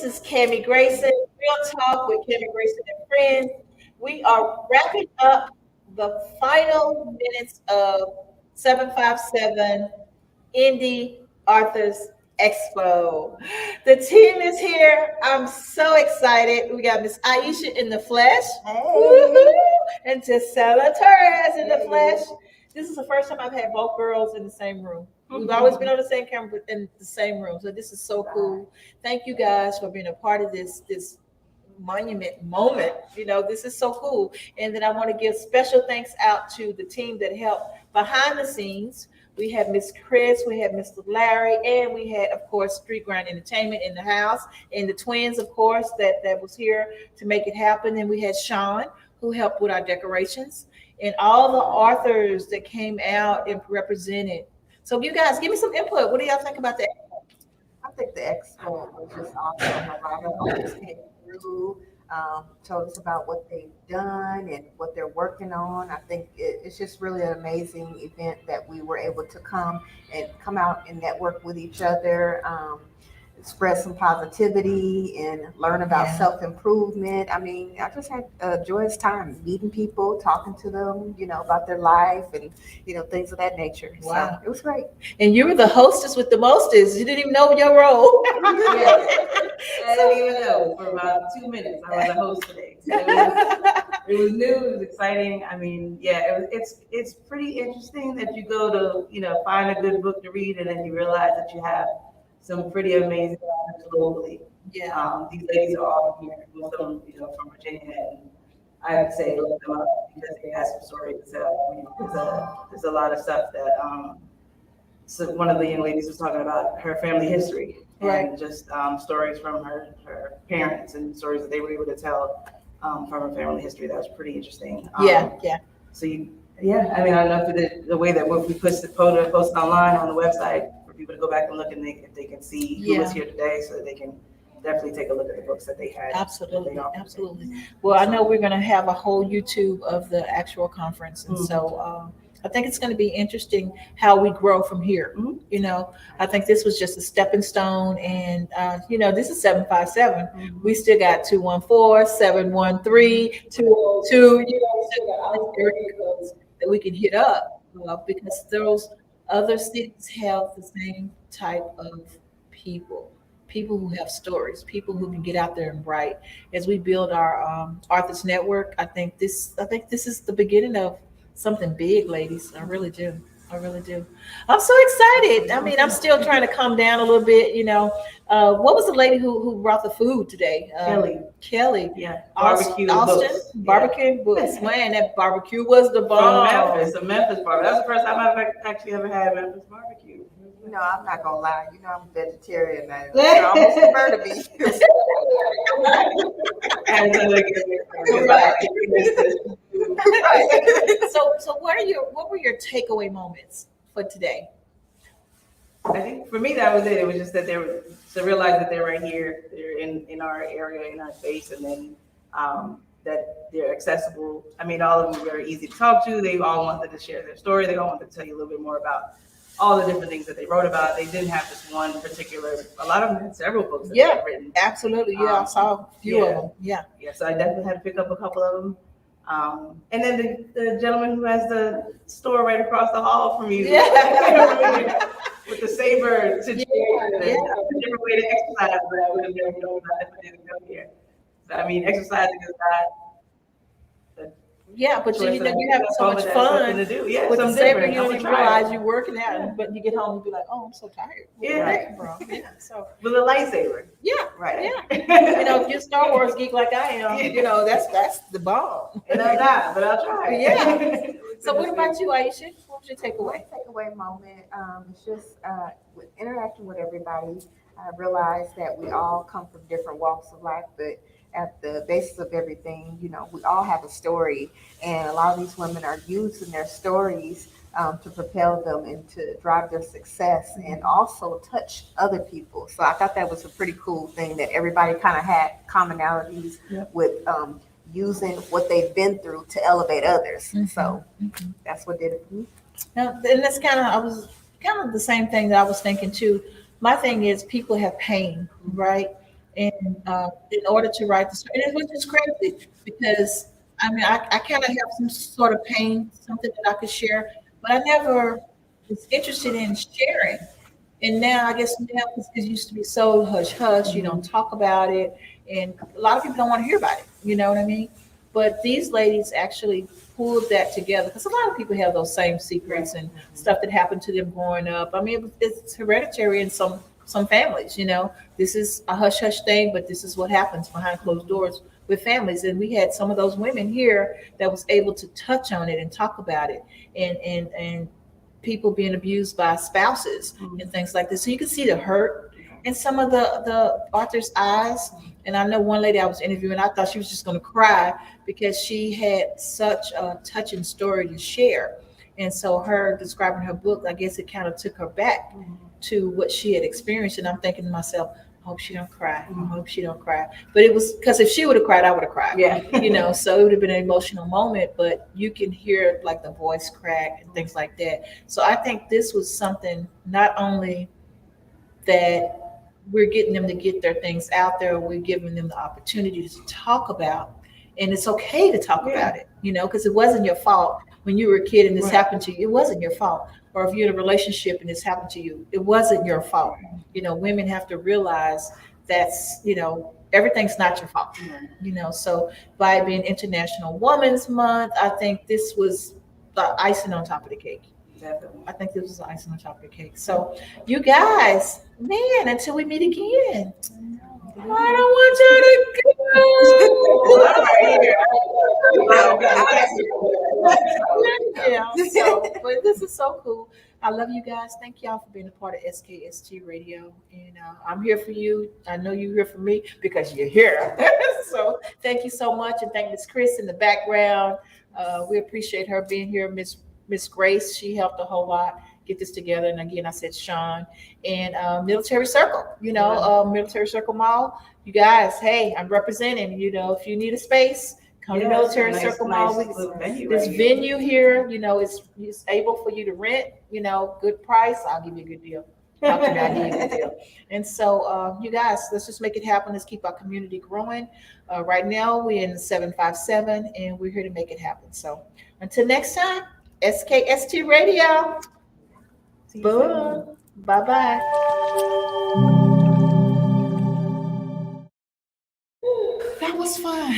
This is Cammie Grayson, Real Talk with Cammie Grayson and Friends. We are wrapping up the final minutes of 757 Indie Authors Expo. The team is here. I'm so excited. We got Miss Aisha in the flesh. Hey. Woo-hoo! And Gisela Torres in the flesh. This is the first time I've had both girls in the same room. We've always been on the same camera, but in the same room. So this is so cool. Thank you guys for being a part of this monument moment. This is so cool. And then I want to give special thanks out to the team that helped behind the scenes. We had Miss Chris, we had Mr. Larry, and we had, of course, Street Grind Entertainment in the house, and the twins, of course, that was here to make it happen. And we had Sean, who helped with our decorations, and all the authors that came out and represented. So you guys, give me some input. What do y'all think about that? I think the expo was just awesome. A lot of artists came through, told us about what they've done and what they're working on. I think it's just really an amazing event that we were able to come out and network with each other, express some positivity and learn about self-improvement. I mean, I just had a joyous time meeting people, talking to them, about their life and, things of that nature. Wow. So it was great. And you were the hostess with the mostest. You didn't even know your role. I didn't even know for about 2 minutes. I was a host today. So it was new. It was exciting. I mean, it's pretty interesting that you go to, find a good book to read and then you realize that you have some pretty amazing authors globally. Yeah. These ladies are all here, most of them, from Virginia, and I would say look them up because they have some stories to tell. There's a lot of stuff that so one of the young ladies was talking about her family history, right, and just stories from her parents and stories that they were able to tell from her family history. That was pretty interesting. So I mean, I don't know if the way that we post it online on the website for people to go back and look, and if they can see who was here today, so that they can definitely take a look at the books that they had. Absolutely. Well, I know we're going to have a whole YouTube of the actual conference, and so I think it's going to be interesting how we grow from here. I think this was just a stepping stone, and this is 757. We still got 214, 713, 202. Still got all these area codes that we can hit up because those other cities have the same type of people who have stories, people who can get out there and write. As we build our Authors Network, I think this is the beginning of something big, ladies. I really do. I'm so excited. I mean, I'm still trying to calm down a little bit. What was the lady who brought the food today? Kelly. Yeah. Barbecue books. Barbecue books. Man, that barbecue was the bomb. From Memphis barbecue. That's the first time I've actually ever had Memphis barbecue. I'm not gonna lie. I'm a vegetarian now. It's almost a murder me. So what were your takeaway moments for today? I think for me that was it. It was just that they were to realize that they're right here, they're in our area, in our space, and then that they're accessible. I mean, all of them were very easy to talk to. They all wanted to share their story. They all wanted to tell you a little bit more about all the different things that they wrote about. They didn't have just one particular. A lot of them had several books that they had written. Absolutely. I saw a few of them. Yeah. So I definitely had to pick up a couple of them. And then the gentleman who has the store right across the hall from you, with the saber situation, a different way to exercise. But I would have never known that if I didn't come here. So, I mean, exercising is not. But you have so much fun to do. with the saber. You don't even realize you're working out, but you get home and be like, "Oh, I'm so tired." Bro. So with a lightsaber. Right. If you're a Star Wars geek like I am, that's the bomb. And I'm not, but I'll try. So what about you, Aisha? What was your takeaway? My takeaway moment, it's just with interacting with everybody, I realized that we all come from different walks of life, but at the basis of everything, we all have a story, and a lot of these women are using their stories to propel them and to drive their success and also touch other people. So I thought that was a pretty cool thing that everybody kind of had commonalities with using what they've been through to elevate others. So that's what did it for me. Now, and that's kind of the same thing that I was thinking too. My thing is people have pain, right? And in order to write the story, and it was just crazy because I mean, I kind of have some sort of pain, something that I could share, but I never was interested in sharing. And now I guess now because it used to be so hush hush, you don't talk about it, and a lot of people don't want to hear about it. You know what I mean? But these ladies actually pulled that together because a lot of people have those same secrets and stuff that happened to them growing up. I mean, it's hereditary in some families. You know, this is a hush hush thing, but this is what happens behind closed doors with families. And we had some of those women here that was able to touch on it and talk about it, and people being abused by spouses and things like this. So you can see the hurt in some of the author's eyes. And I know one lady I was interviewing, I thought she was just going to cry because she had such a touching story to share. And so her describing her book, I guess it kind of took her back to what she had experienced. And I'm thinking to myself, I hope she don't cry. I hope she don't cry. But it was because if she would have cried, I would have cried. Yeah. You know, so it would have been an emotional moment, but you can hear like the voice crack and things like that. So I think this was something not only that we're getting them to get their things out there, we're giving them the opportunity to talk about, and it's okay to talk about it, you know, because it wasn't your fault when you were a kid and this happened to you. It wasn't your fault. Or if you're in a relationship and this happened to you, it wasn't your fault. You know, women have to realize that's, you know, everything's not your fault. You know, so by it being International Women's Month, I think this was the icing on top of the cake. Definitely. I think this was the icing on top of the cake. So, you guys, man, until we meet again, I don't want you to go. Yeah, so, but this is so cool. I love you guys. Thank y'all for being a part of SKST Radio. And I'm here for you. I know you're here for me because you're here. So thank you so much. And thank Miss Chris in the background. We appreciate her being here. Miss Grace, she helped a whole lot get this together. And again, I said Sean and Military Circle, you know, Military Circle Mall. You guys, hey, I'm representing, you know, if you need a space, come to Military Circle Mall. This venue here, you know, it's able for you to rent, you know, good price. I'll give you a good deal. Talk to me, I'll give you a good deal. And so, you guys, let's just make it happen. Let's keep our community growing. Right now, we're in 757, and we're here to make it happen. So until next time, SKST Radio. Boom. Bye-bye. That was fun.